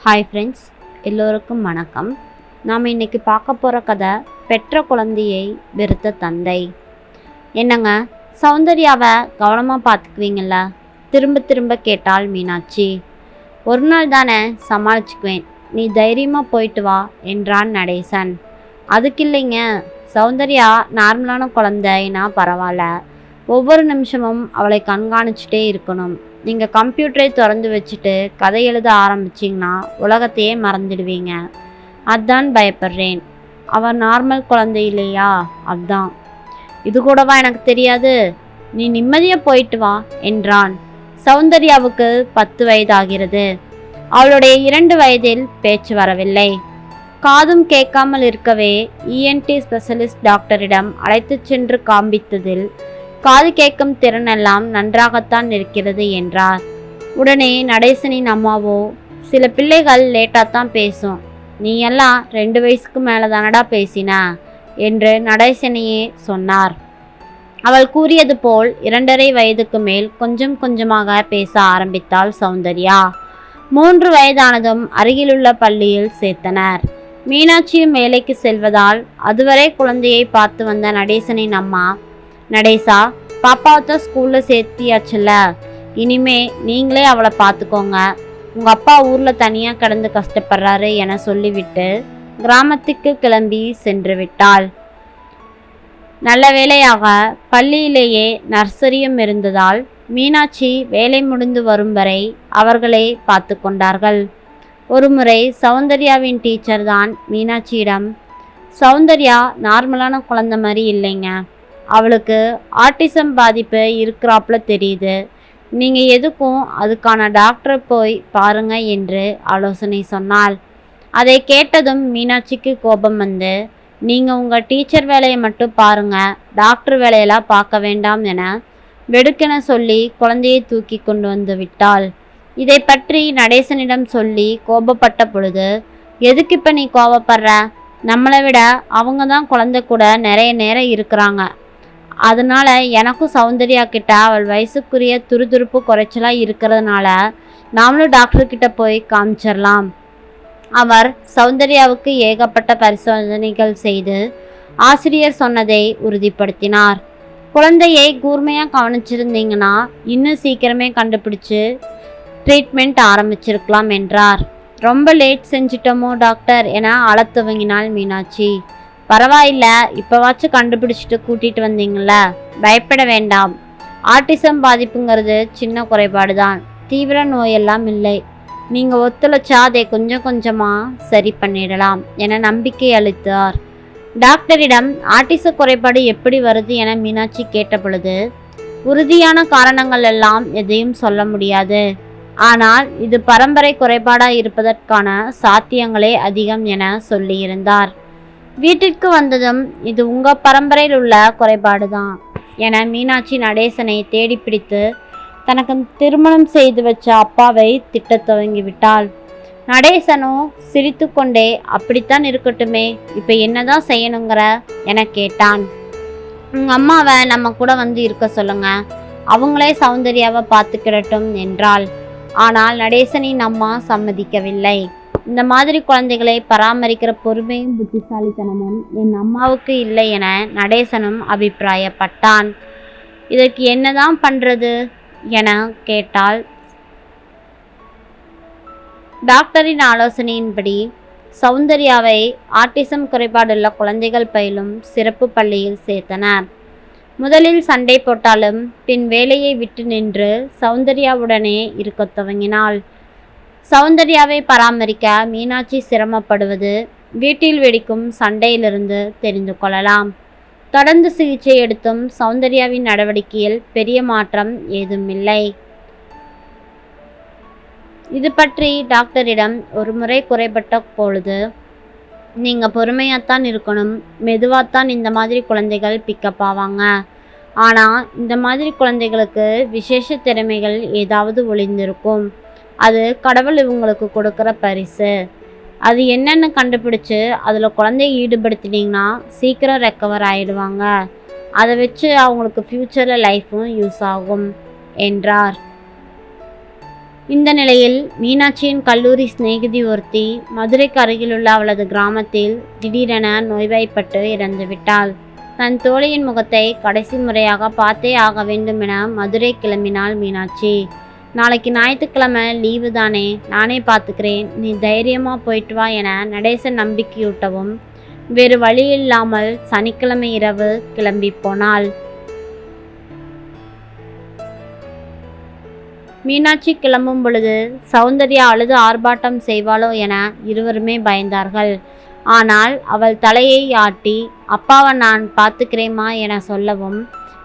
Hi friends, எல்லோருக்கும் வணக்கம். நாம் இன்றைக்கி பார்க்க போகிற கதை பெற்ற குழந்தையை வெறுத்த தந்தை. என்னங்க, சௌந்தர்யாவை கவனமாக பார்த்துக்குவீங்கள? திரும்ப திரும்ப கேட்டாள் மீனாட்சி. ஒரு நாள் தானே, சமாளிச்சுக்குவேன், நீ தைரியமாக போயிட்டு வா என்றான் நடேசன். அதுக்கு இல்லைங்க, சௌந்தர்யா நார்மலான குழந்தைனா பரவாயில்ல, ஒவ்வொரு நிமிஷமும் அவளை கண்காணிச்சுட்டே இருக்கணும். நீங்கள் கம்ப்யூட்டரை திறந்து வச்சுட்டு கதை எழுத ஆரம்பிச்சிங்கன்னா உலகத்தையே மறந்துடுவீங்க. அதான் பயப்படுறேன். அவள் நார்மல் குழந்தை இல்லையா, அதான். இது கூடவா எனக்கு தெரியாது? நீ நிம்மதியாக போயிட்டு வா என்றான். சௌந்தர்யாவுக்கு 10 வயதாகிறது. அவளுடைய 2 வயதில் பேச்சு வரவில்லை. காதும் கேட்காமல் இருக்கவே இஎன்டி ஸ்பெஷலிஸ்ட் டாக்டரிடம் அழைத்து சென்று காண்பித்ததில் காது கேட்கும் திறனெல்லாம் நன்றாகத்தான் இருக்கிறது என்றார். உடனே நடேசனின் அம்மாவோ, சில பிள்ளைகள் லேட்டாகத்தான் பேசும், நீ எல்லாம் 2 வயசுக்கு மேலே தானடா பேசினா என்று நடேசனையே சொன்னார். அவள் கூறியது போல் 2.5 வயதுக்கு மேல் கொஞ்சம் கொஞ்சமாக பேச ஆரம்பித்தாள் சௌந்தர்யா. 3 வயதானதும் அருகிலுள்ள பள்ளியில் சேர்த்தனர். மீனாட்சியும் வேலைக்கு செல்வதால் அதுவரை குழந்தையை பார்த்து வந்த நடேசனின் அம்மா, நடேசா, பாப்பாவை ஸ்கூலில் சேர்த்தியாச்சுல்ல, இனிமே நீங்களே அவளை பார்த்துக்கோங்க, உங்கள் அப்பா ஊரில் தனியாக கிடந்து கஷ்டப்படுறாரு என சொல்லிவிட்டு கிராமத்துக்கு கிளம்பி சென்று விட்டாள். நல்ல வேளையாக பள்ளியிலேயே நர்சரியும் இருந்ததால் மீனாட்சி வேலை முடிந்து வரும் வரை அவர்களே பார்த்து கொண்டார்கள். ஒருமுறை சௌந்தர்யாவின் டீச்சர் தான் மீனாட்சியிடம், சௌந்தர்யா நார்மலான குழந்தை மாதிரி இல்லைங்க, அவளுக்கு ஆட்டிசம் பாதிப்பு இருக்கிறாப்புல தெரியுது, நீங்கள் எதுக்கும் அதுக்கான டாக்டரை போய் பாருங்க என்று ஆலோசனை சொன்னாள். அதை கேட்டதும் மீனாட்சிக்கு கோபம் வந்து, நீங்கள் உங்கள் டீச்சர் வேலையை மட்டும் பாருங்க, டாக்டர் வேலையெல்லாம் பார்க்க வேண்டாம் என வெடுக்கென சொல்லி குழந்தையை தூக்கி கொண்டு வந்து விட்டாள். இதை பற்றி நடேசனிடம் சொல்லி கோபப்பட்ட பொழுது, எதுக்கு இப்போ நீ கோபப்படுற, நம்மளை விட அவங்க தான் குழந்தை கூட நிறைய நேரம் இருக்கிறாங்க, அதனால எனக்கும் சௌந்தர்யா கிட்ட அவள் வயசுக்குரிய துருதுருப்பு குறைச்சலாக இருக்கிறதுனால நாமளும் டாக்டர்கிட்ட போய் காமிச்சிடலாம். அவர் சௌந்தர்யாவுக்கு ஏகப்பட்ட பரிசோதனைகள் செய்து ஆசிரியர் சொன்னதை உறுதிப்படுத்தினார். குழந்தையை கூர்மையாக கவனிச்சிருந்தீங்கன்னா இன்னும் சீக்கிரமே கண்டுபிடிச்சு ட்ரீட்மெண்ட் ஆரம்பிச்சிருக்கலாம் என்றார். ரொம்ப லேட் செஞ்சிட்டோமோ டாக்டர் என அழத் துவங்கினாள் மீனாட்சி. பரவாயில்ல, இப்போவாச்சும் கண்டுபிடிச்சிட்டு கூட்டிகிட்டு வந்தீங்கள, பயப்பட வேண்டாம், ஆட்டிசம் பாதிப்புங்கிறது சின்ன குறைபாடு தான், தீவிர நோயெல்லாம் இல்லை, நீங்கள் ஒத்துழைச்சா அதை கொஞ்சம் கொஞ்சமாக சரி பண்ணிடலாம் என நம்பிக்கை அளித்தார். டாக்டரிடம் ஆட்டிச குறைபாடு எப்படி வருது என மீனாட்சி கேட்ட பொழுது, உறுதியான காரணங்கள் எல்லாம் எதையும் சொல்ல முடியாது, ஆனால் இது பரம்பரை குறைபாடாக இருப்பதற்கான சாத்தியங்களே அதிகம் என சொல்லியிருந்தார். வீட்டிற்கு வந்ததும், இது உங்கள் பரம்பரையில் உள்ள குறைபாடு தான் என மீனாட்சி நடேசனை தேடி பிடித்து தனக்கு திருமணம் செய்து வச்ச அப்பாவை திட்டத் துவங்கிவிட்டாள். நடேசனோ சிரித்து கொண்டே, அப்படித்தான் இருக்கட்டுமே, இப்போ என்னதான் செய்யணுங்கிற என கேட்டான். உங்கள் அம்மாவை நம்ம கூட வந்து இருக்க சொல்லுங்க, அவங்களே சௌந்தர்யாவை பார்த்துக்கிடட்டும் என்றாள். ஆனால் நடேசனின் அம்மா சம்மதிக்கவில்லை. இந்த மாதிரி குழந்தைகளை பராமரிக்கிற பொறுமையும் புத்திசாலித்தனமும் என் அம்மாவுக்கு இல்லை என நடேசனும் அபிப்பிராயப்பட்டான். இதற்கு என்னதான் பண்றது என கேட்டாள். டாக்டரின் ஆலோசனையின்படி சௌந்தர்யாவை ஆட்டிசம் குறைபாடுள்ள குழந்தைகள் பயிலும் சிறப்பு பள்ளியில் சேர்த்தனர். முதலில் சண்டை போட்டாலும் பின் வேலையை விட்டு நின்று சௌந்தர்யாவுடனே இருக்க துவங்கினாள். சௌந்தர்யாவை பராமரிக்க மீனாட்சி சிரமப்படுவது வீட்டில் வெடிக்கும் சண்டையிலிருந்து தெரிந்து கொள்ளலாம். தொடர்ந்து சிகிச்சை எடுத்தும் சௌந்தர்யாவின் நடவடிக்கையில் பெரிய மாற்றம் ஏதுமில்லை. இது பற்றி டாக்டரிடம் ஒரு முறை குறைபட்ட பொழுது, நீங்கள் பொறுமையாகத்தான் இருக்கணும், மெதுவாகத்தான் இந்த மாதிரி குழந்தைகள் பிக்கப் ஆவாங்க, ஆனால் இந்த மாதிரி குழந்தைகளுக்கு விசேஷ திறமைகள் ஏதாவது ஒளிந்திருக்கும், அது கடவுள் இவங்களுக்கு கொடுக்குற பரிசு, அது என்னென்னு கண்டுபிடிச்சு அதில் குழந்தைய ஈடுபடுத்தினீங்கன்னா சீக்கிரம் ரெக்கவர் ஆகிடுவாங்க, அதை வச்சு அவங்களுக்கு ஃப்யூச்சரில் லைஃப்பும் யூஸ் ஆகும் என்றார். இந்த நிலையில் மீனாட்சியின் கல்லூரி சிநேகிதி ஒருத்தி மதுரைக்கு அருகிலுள்ள அவளது கிராமத்தில் திடீரென நோய்வாய்ப்பட்டு இறந்துவிட்டாள். தன் தோழியின் முகத்தை கடைசி முறையாக பார்த்தே ஆக வேண்டும் என மதுரை கிளம்பினாள் மீனாட்சி. நாளைக்கு ஞாயிற்றுக்கிழமை லீவு தானே, நானே பார்த்துக்கிறேன், நீ தைரியமாக போயிட்டு வா என நடேசன் நம்பிக்கையூட்டவும் வேறு வழியில்லாமல் சனிக்கிழமை இரவு கிளம்பி போனாள். மீனாட்சி கிளம்பும் பொழுது சௌந்தர்யா அழுது ஆர்ப்பாட்டம் செய்வாளோ என இருவருமே பயந்தார்கள். ஆனால் அவள் தலையை ஆட்டி அப்பாவை நான் பார்த்துக்கிறேம்மா என சொல்லவும்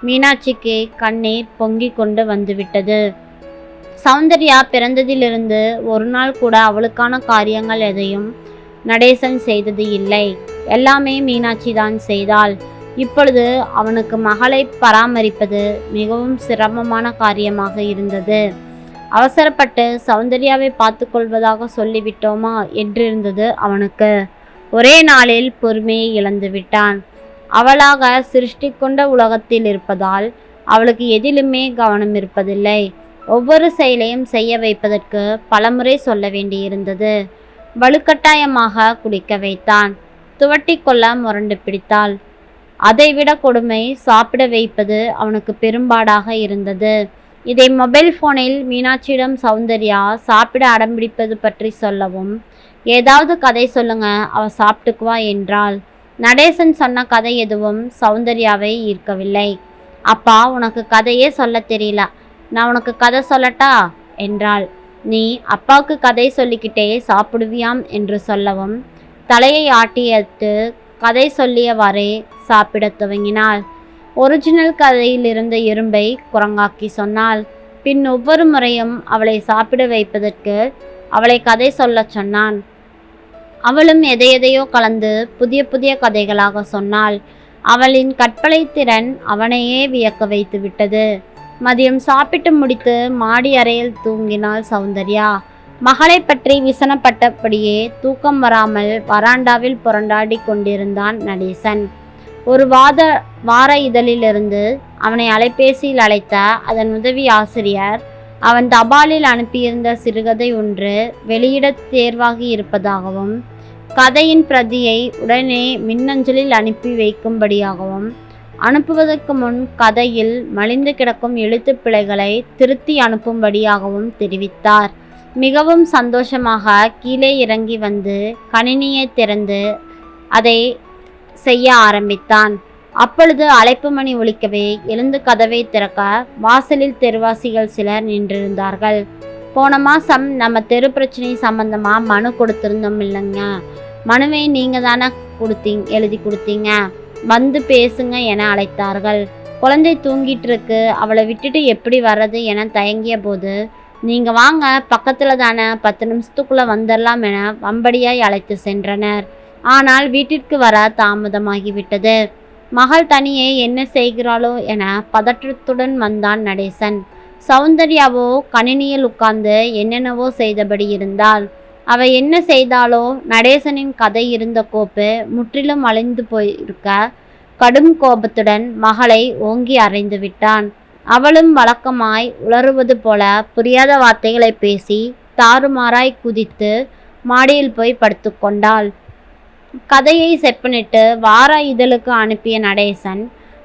மீனாட்சிக்கு கண்ணீர் பொங்கி கொண்டு வந்துவிட்டது. சௌந்தர்யா பிறந்ததிலிருந்து ஒரு நாள் கூட அவளுக்கான காரியங்கள் எதையும் நடேசன் செய்தது இல்லை. எல்லாமே மீனாட்சி தான் செய்தாள். இப்பொழுது அவனுக்கு மகளை பராமரிப்பது மிகவும் சிரமமான காரியமாக இருந்தது. அவசரப்பட்டு சௌந்தர்யாவை பார்த்து கொள்வதாக சொல்லிவிட்டோமா என்றிருந்தது அவனுக்கு. ஒரே நாளில் பொறுமையை இழந்து விட்டான். அவளாக சிருஷ்டி கொண்ட உலகத்தில் இருப்பதால் அவளுக்கு எதிலுமே கவனம் இருப்பதில்லை. ஒவ்வொரு செயலையும் செய்ய வைப்பதற்கு பலமுறை சொல்ல வேண்டியிருந்தது. வலுக்கட்டாயமாக குடிக்க வைத்தான். துவட்டி கொள்ள முரண்டு பிடித்தாள். அதைவிட கொடுமை சாப்பிட வைப்பது அவனுக்கு பெரும்பாடாக இருந்தது. இதை மொபைல் போனில் மீனாட்சியிடம் சௌந்தர்யா சாப்பிட அடம்பிடிப்பது பற்றி சொல்லவும், ஏதாவது கதை சொல்லுங்க, அவ சாப்பிட்டுக்குவா என்றாள். நடேசன் சொன்ன கதை எதுவும் சௌந்தர்யாவை ஈர்க்கவில்லை. அப்பா, உனக்கு கதையே சொல்ல தெரியல, நான் உனக்கு கதை சொல்லட்டா என்றாள். நீ அப்பாவுக்கு கதை சொல்லிக்கிட்டே சாப்பிடுவியாம் என்று சொல்லவும் தலையை ஆட்டியட்டு கதை சொல்லியவாறே சாப்பிடத் துவங்கினாள். ஒரிஜினல் கதையில் இருந்த எறும்பை குரங்காக்கி சொன்னாள். பின் ஒவ்வொரு முறையும் அவளை சாப்பிட வைப்பதற்கு அவளை கதை சொல்லச் சொன்னான். அவளும் எதையெதையோ கலந்து புதிய புதிய கதைகளாக சொன்னாள். அவளின் கற்பனை திறன் அவனையே வியக்க வைத்து விட்டது. மதியம் சாப்பிட்டு முடித்து மாடி அறையில் தூங்கினாள் சௌந்தர்யா. மகளை பற்றி விசனப்பட்டபடியே தூக்கம் வராமல் வராண்டாவில் புரண்டாடி கொண்டிருந்தான் நடேசன். ஒரு வார இதழிலிருந்து அவனை அலைபேசியில் அழைத்த அதன் உதவி ஆசிரியர் அவன் தபாலில் அனுப்பியிருந்த சிறுகதை ஒன்று வெளியிட தேர்வாகி இருப்பதாகவும் கதையின் பிரதியை உடனே மின்னஞ்சலில் அனுப்பி வைக்கும்படியாகவும் அனுப்புவதற்கு முன் கதையில் மலிந்து கிடக்கும் எழுத்து பிழைகளை திருத்தி அனுப்பும்படியாகவும் தெரிவித்தார். மிகவும் சந்தோஷமாக கீழே இறங்கி வந்து கணினியை திறந்து அதை செய்ய ஆரம்பித்தான். அப்பொழுது அழைப்பு மணி ஒலிக்கவே எழுந்து கதவை திறக்க வாசலில் தெருவாசிகள் சிலர் நின்றிருந்தார்கள். போன மாதம் நம்ம தெரு பிரச்சனை சம்பந்தமாக மனு கொடுத்துருந்தோம் இல்லைங்க, மனுவை நீங்கள் தானே எழுதி கொடுத்தீங்க, வந்து பேசுங்க என அழைத்தார்கள். குழந்தை தூங்கிட்டு இருக்கு, அவளை விட்டுட்டு எப்படி வர்றது என தயங்கிய போது, நீங்கள் வாங்க, பக்கத்தில் தானே, 10 நிமிஷத்துக்குள்ளே வந்துடலாம் என வம்படியாய் அழைத்து சென்றனர். ஆனால் வீட்டிற்கு வர தாமதமாகிவிட்டது. மகள் தனியே என்ன செய்கிறாளோ என பதற்றத்துடன் வந்தான் நடேசன். சௌந்தர்யாவோ கணினியில் உட்கார்ந்து என்னென்னவோ செய்தபடி இருந்தாள். அவ என்ன செய்தாலோ நடேசனின் கதை இருந்த கோப்பு முற்றிலும் அழிந்து போயிருக்க கடும் கோபத்துடன் மகளை ஓங்கி அறைந்து விட்டான். அவளும் வழக்கமாய் உளறுவது போல புரியாத வார்த்தைகளை பேசி தாறுமாறாய் குதித்து மாடியில் போய் படுத்து கொண்டாள். கதையை செப்பனிட்டு வார இதழுக்கு அனுப்பிய நடேசன்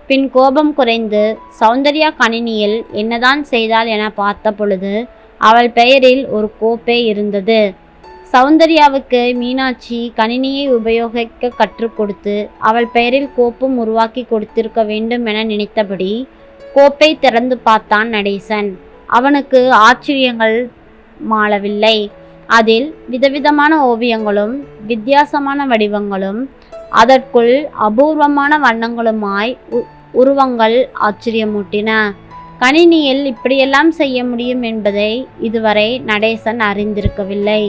பின் கோபம் குறைந்து சௌந்தர்யா கணினியில் என்னதான் செய்தாள் என பார்த்த பொழுது அவள் பெயரில் ஒரு கோப்பே இருந்தது. சௌந்தர்யாவுக்கு மீனாட்சி கணினியை உபயோகிக்க கற்றுக் கொடுத்து அவள் பெயரில் கோப்பும் உருவாக்கி கொடுத்திருக்க வேண்டும் என நினைத்தபடி கோப்பை திறந்து பார்த்தான் நடேசன். அவனுக்கு ஆச்சரியங்கள் மாளவில்லை. அதில் விதவிதமான ஓவியங்களும் வித்தியாசமான வடிவங்களும் அதற்குள் அபூர்வமான வண்ணங்களுமாய் உருவங்கள் ஆச்சரியமூட்டின. கணினியில் இப்படியெல்லாம் செய்ய முடியும் என்பதை இதுவரை நடேசன் அறிந்திருக்கவில்லை.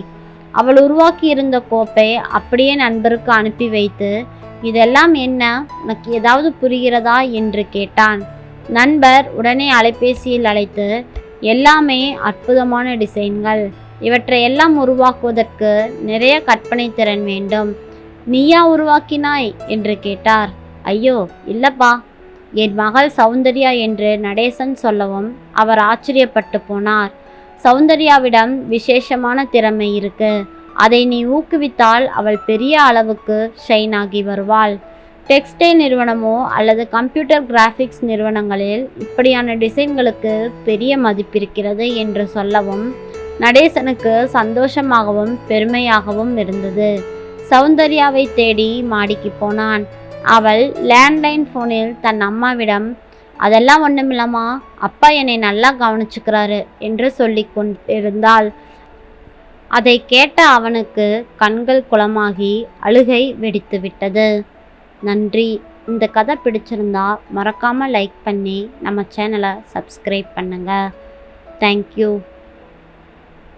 அவள் உருவாக்கியிருந்த கோப்பை அப்படியே நண்பருக்கு அனுப்பி வைத்து, இதெல்லாம் என்ன, உனக்கு ஏதாவது புரிகிறதா என்று கேட்டான். நண்பர் உடனே அலைபேசியில் அழைத்து, எல்லாமே அற்புதமான டிசைன்கள், இவற்றையெல்லாம் உருவாக்குவதற்கு நிறைய கற்பனை திறன் வேண்டும், நீயா உருவாக்கினாய் என்று கேட்டார். ஐயோ இல்லப்பா, என் மகள் சௌந்தர்யா என்று நடேசன் சொல்லவும் அவர் ஆச்சரியப்பட்டு போனார். சௌந்தர்யாவிடம் விசேஷமான திறமை இருக்கு. அதை நீ ஊக்குவித்தால் அவள் பெரிய அளவுக்கு ஷைன் ஆகி வருவாள். டெக்ஸ்டைல் நிறுவனமோ அல்லது கம்ப்யூட்டர் கிராஃபிக்ஸ் நிறுவனங்களில் இப்படியான டிசைன்களுக்கு பெரிய மதிப்பிருக்கிறது என்று சொல்லவும் நடேசனுக்கு சந்தோஷமாகவும் பெருமையாகவும் இருந்தது. சௌந்தர்யாவை தேடி மாடிக்கு போனான். அவள் லேண்ட்லைன் ஃபோனில் தன் அம்மாவிடம், அதெல்லாம் ஒன்றுமில்லம்மா, அப்பா என்னை நல்லா கவனிச்சுக்கிறாரு என்று சொல்லி கொண்டிருந்தாள். அதை கேட்ட அவனுக்கு கண்கள் குளமாகி அழுகை வெடித்து விட்டது. நன்றி. இந்த கதை பிடிச்சிருந்தா மறக்காமல் லைக் பண்ணி நம்ம சேனலை சப்ஸ்கிரைப் பண்ணுங்கள். தேங்க்யூ.